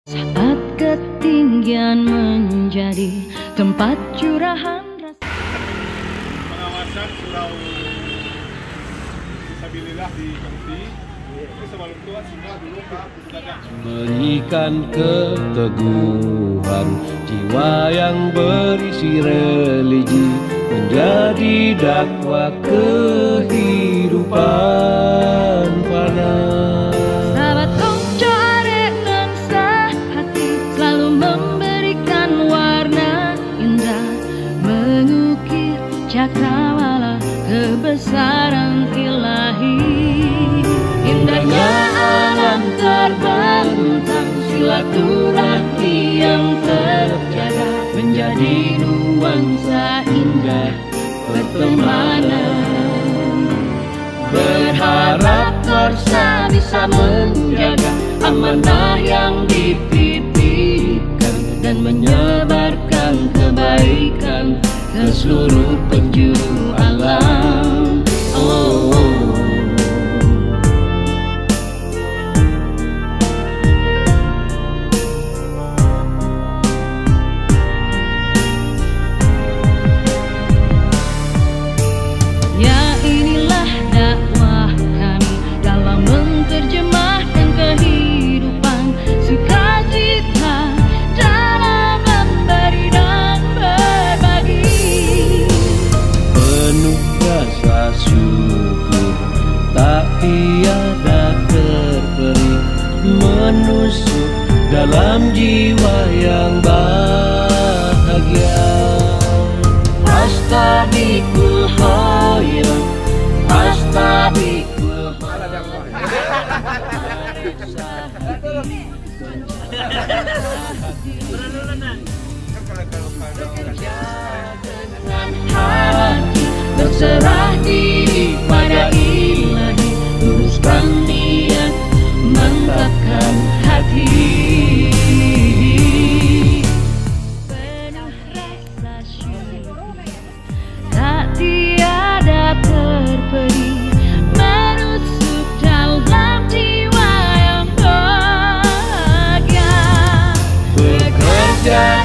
Saat ketinggian menjadi tempat curahan rasa. Pengawasan surau Fisabilillah di Kemti. Itu sebelum tua semua dulu Pak Pusdaka. Berikan keteguhan jiwa yang berisi religi, menjadi dakwah kehidupan fana. Sahabat Kongco arek nan sehati, selalu memberikan warna indah, mengukir cakrawala kebesaran ilahi. Indahnya alam terbentang, silaturahmi yang terjaga, menjadi nuansa indah pertemanan. Berharap Korsa bisa menjaga amanah yang dititipkan dan menyebarkan kebaikan ke seluruh penjuru alam. Oh. Ya, inilah dakwah kami dalam menerjemahkan kehidupan, sukacita dalam memberi dan berbagi. Penuh rasa syukur, tak tiada terperi, menusuk dalam jiwa yang bahagia. Astabikul khairat, astabikul dengan hati berserah diri pada Ilahi, luruskan niat, mantapkan hati. Penuh rasa syukur, tak tiada terperi, menusuk dalam jiwa yang bahagia. Bekerja